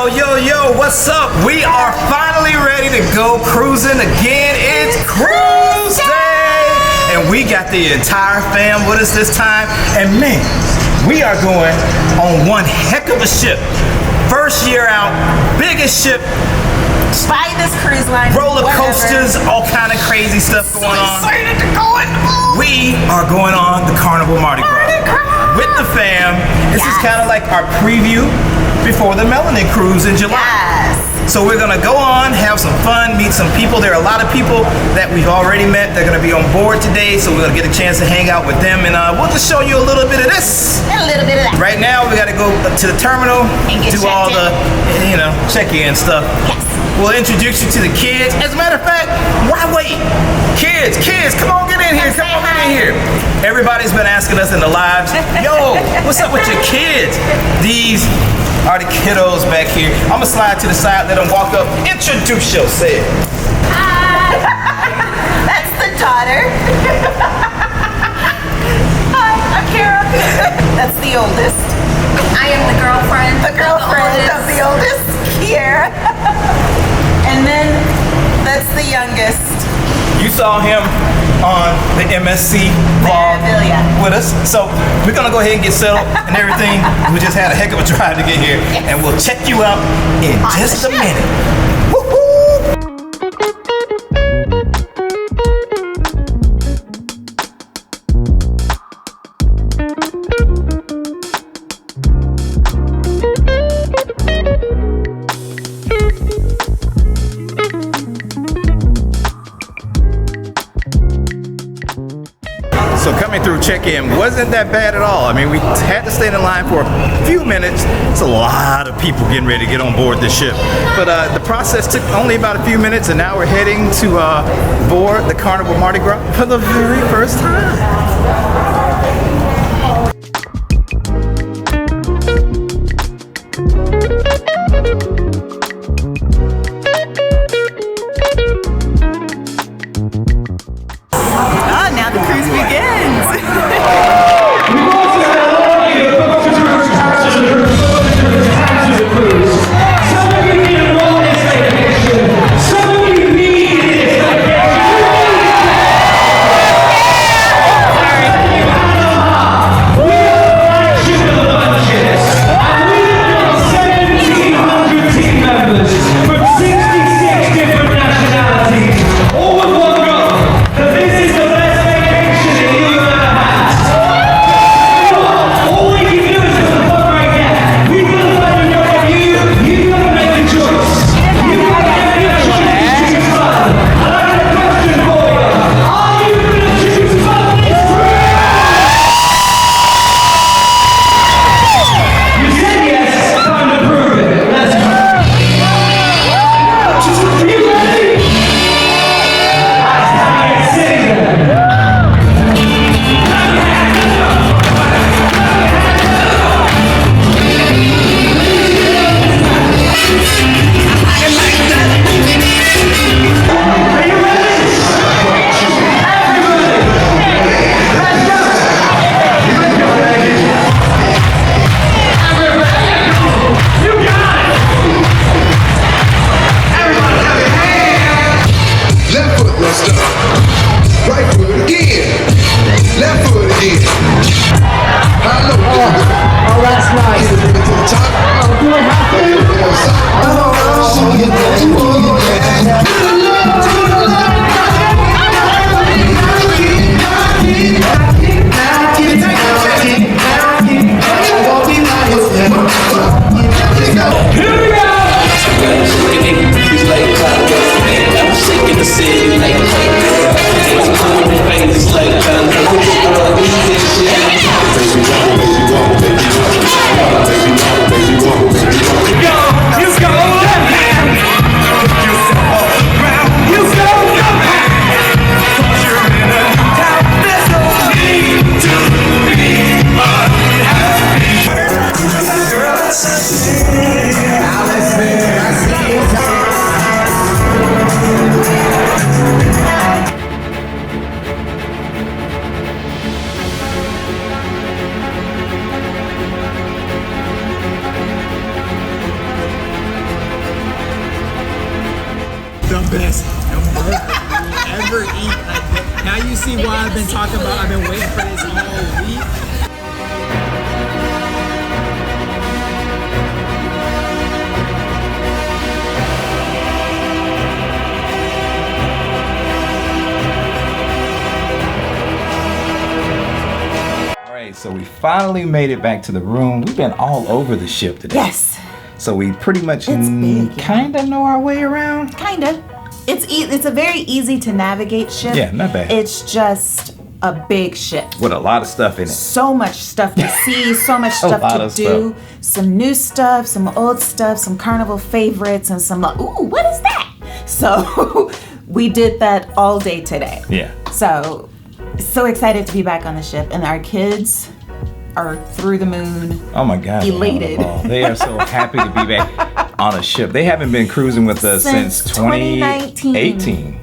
Yo, what's up? We are finally ready to go cruising again. It's cruise day! And we got the entire fam with us this time. And man, we are going on one heck of a ship. First year out, biggest ship. Finest cruise line. Roller coasters, all kind of crazy stuff going on. Excited to go in. We are going on the Carnival Mardi Gras with the fam. This is kind of like our preview before the Melanin Cruise in July. Yes. So we're gonna go on, have some fun, meet some people. There are a lot of people that we've already met. They're gonna be on board today, so we're gonna get a chance to hang out with them, and we'll just show you a little bit of this. And a little bit of that. Right now, we gotta go to the terminal, And get do all checked the, check-in stuff. Yes. We'll introduce you to the kids. As a matter of fact, why wait? Kids, come on, get in here. Come on, get in here. Everybody's been asking us in the lives, yo, what's up with your kids? These are the kiddos back here. I'm gonna slide to the side, let them walk up. Introduce yourself. Hi. That's the daughter. Hi, I'm Kara. That's the oldest. I am the girlfriend. The girlfriend of the oldest, Kiara. And then that's the youngest. You saw him on the MSC vlog with us. So we're gonna go ahead and get settled and everything. We just had a heck of a drive to get here, and we'll check you out in just a minute. Woo-hoo! So coming through check-in wasn't that bad at all. I mean, we had to stay in line for a few minutes. It's a lot of people getting ready to get on board this ship. But the process took only about a few minutes, and now we're heading to board the Carnival Mardi Gras for the very first time. Now the cruise begins. best hamburger you'll ever eat. Like, now you see why I've been talking about. I've been waiting for this all week. So we finally made it back to the room. We've been all over the ship today. Yes. So we pretty much big, kind of know our way around. Kinda. It's a very easy to navigate ship. Yeah, not bad. It's just a big ship. With a lot of stuff in it. So much stuff to see, so much stuff to do. Some new stuff, some old stuff, some Carnival favorites, and some like, ooh, what is that? So we did that all day today. Yeah. So excited to be back on the ship, and our kids are through the moon. Oh my God. Elated. They are so happy to be back on a ship. They haven't been cruising with us since 2018. 2018.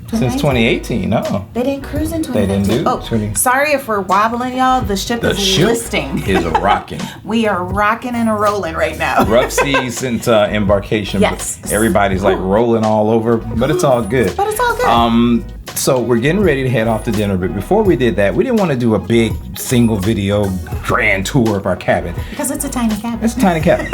Since 2018, no. They didn't cruise in 2019. They didn't do Oh, 20. Sorry if we're wobbling, y'all. The ship is listing. Is rocking. We are rocking and a rolling right now. Rough seas since embarkation. Yes. But everybody's like rolling all over, but it's all good. But it's all good. So we're getting ready to head off to dinner, but before we did that, we didn't want to do a big single video grand tour of our cabin. Because it's a tiny cabin. It's a tiny cabin.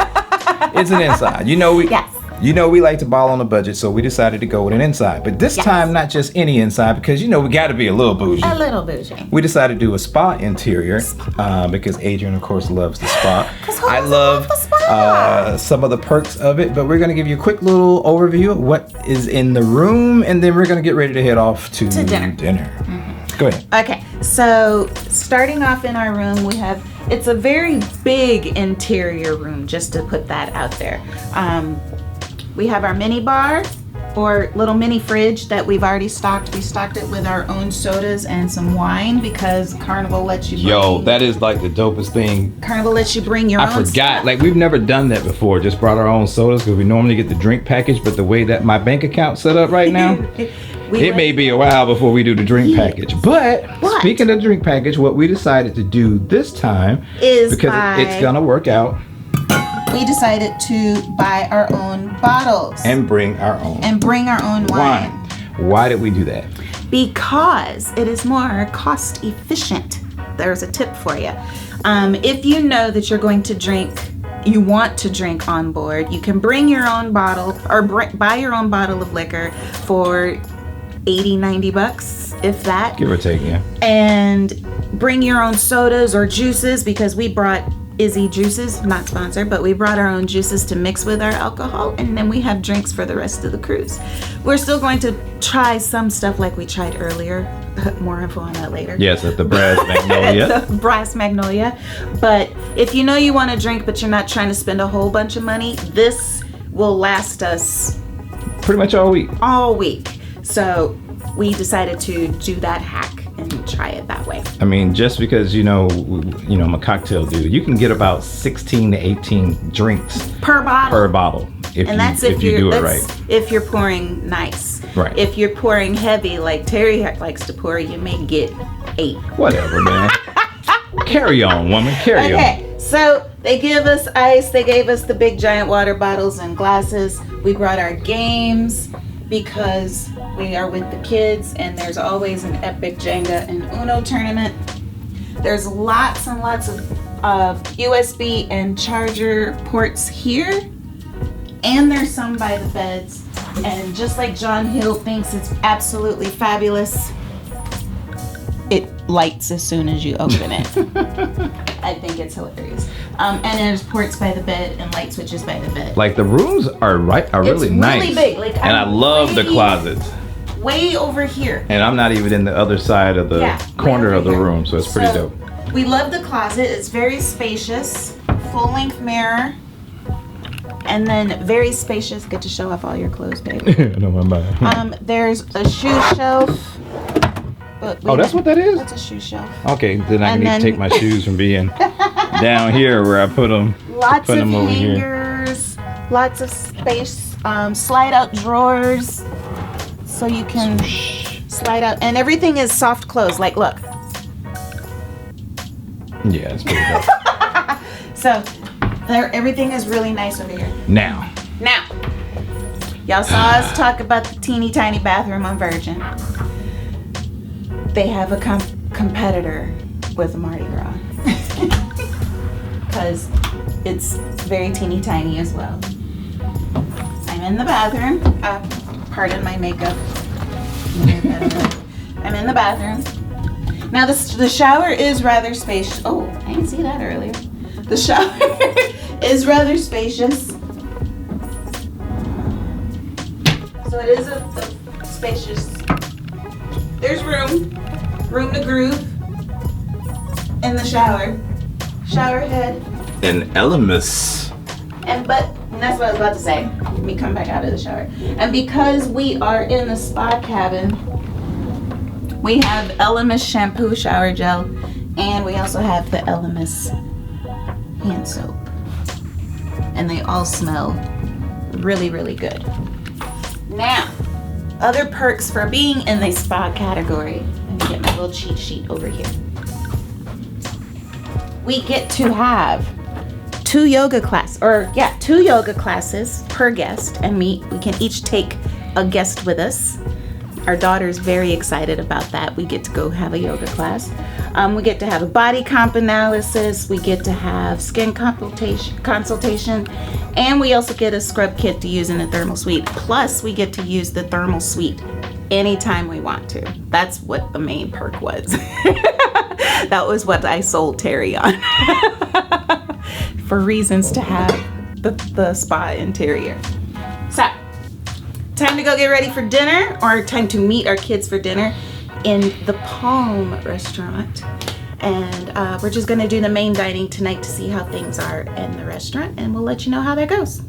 It's an inside. Yes. You know we like to ball on a budget, so we decided to go with an inside. But this time, not just any inside, because we got to be a little bougie. A little bougie. We decided to do a spa interior because Adrian, of course, loves the spa. I love the spa? some of the perks of it, but we're going to give you a quick little overview of what is in the room, and then we're going to get ready to head off to dinner. Mm-hmm. Go ahead. Okay, so starting off in our room, it's a very big interior room, just to put that out there. We have our mini bar or little mini fridge that we've already stocked. We stocked it with our own sodas and some wine because Carnival lets you bring... that is like the dopest thing. Carnival lets you bring your own I forgot. stuff. Like, we've never done that before. Just brought our own sodas because we normally get the drink package, but the way that my bank account's set up right now, it may be a while before we do the drink package. But speaking of drink package, what we decided to do this time is because it's gonna work out. We decided to buy our own bottles and bring our own wine. Why did we do that? Because it is more cost efficient. There's a tip for you. If you know that you're going to drink, you want to drink on board, you can bring your own bottle or buy your own bottle of liquor for $80-$90, if that. Give or take, yeah. And bring your own sodas or juices, because we brought Izzy juices, not sponsored, but we brought our own juices to mix with our alcohol, and then we have drinks for the rest of the cruise. We're still going to try some stuff like we tried earlier. More info on that later. Yes, at the Brass Magnolia. The Brass Magnolia. But if you know you want to drink, but you're not trying to spend a whole bunch of money, this will last us pretty much all week. All week. So we decided to do that hack and try it that way. I mean, just because I'm a cocktail dude, you can get about 16 to 18 drinks per bottle. If you do it right. If you're pouring nice. Right. If you're pouring heavy, like Terry likes to pour, you may get 8. Whatever, man. Carry on, woman. Carry on. Okay, so they give us ice. They gave us the big giant water bottles and glasses. We brought our games because we are with the kids, and there's always an epic Jenga and Uno tournament. There's lots and lots of USB and charger ports here, and there's some by the beds. And just like John Hill thinks it's absolutely fabulous, it lights as soon as you open it. I think it's hilarious. And there's ports by the bed and light switches by the bed. Like, the rooms are really nice. It's really big. And I love the closets. Way over here. And I'm not even in the other side of the corner of the room, so it's pretty dope. We love the closet. It's very spacious, full-length mirror, and then very spacious. Get to show off all your clothes, babe. No, I'm bad. There's a shoe shelf. Oh, that's what that is? That's a shoe shelf. Okay, then I need to take my shoes from being down here where I put them. Lots of hangers, lots of space, slide out drawers, so you can slide out, and everything is soft close. Like, look. Yeah, it's pretty dope. So everything is really nice over here. Now, Y'all saw us talk about the teeny tiny bathroom on Virgin. They have a competitor with Mardi Gras. Because it's very teeny tiny as well. I'm in the bathroom. Pardon my makeup. I'm in the bathroom. Now the shower is rather spacious. Oh, I didn't see that earlier. The shower is rather spacious. So it is a spacious. There's room to groove in the shower. Shower head. An Elemis. And that's what I was about to say. Let me come back out of the shower. And because we are in the spa cabin, we have Elemis shampoo shower gel, and we also have the Elemis hand soap. And they all smell really, really good. Now, other perks for being in the spa category. Let me get my little cheat sheet over here. We get to have two yoga classes per guest, and we can each take a guest with us. Our daughter's very excited about that. We get to go have a yoga class. We get to have a body comp analysis. We get to have skin consultation, and we also get a scrub kit to use in the thermal suite. Plus, we get to use the thermal suite anytime we want to. That's what the main perk was. That was what I sold Terry on. For reasons to have the spa interior. So, time to go get ready for dinner, or time to meet our kids for dinner in the Palm restaurant. And we're just gonna do the main dining tonight to see how things are in the restaurant, and we'll let you know how that goes.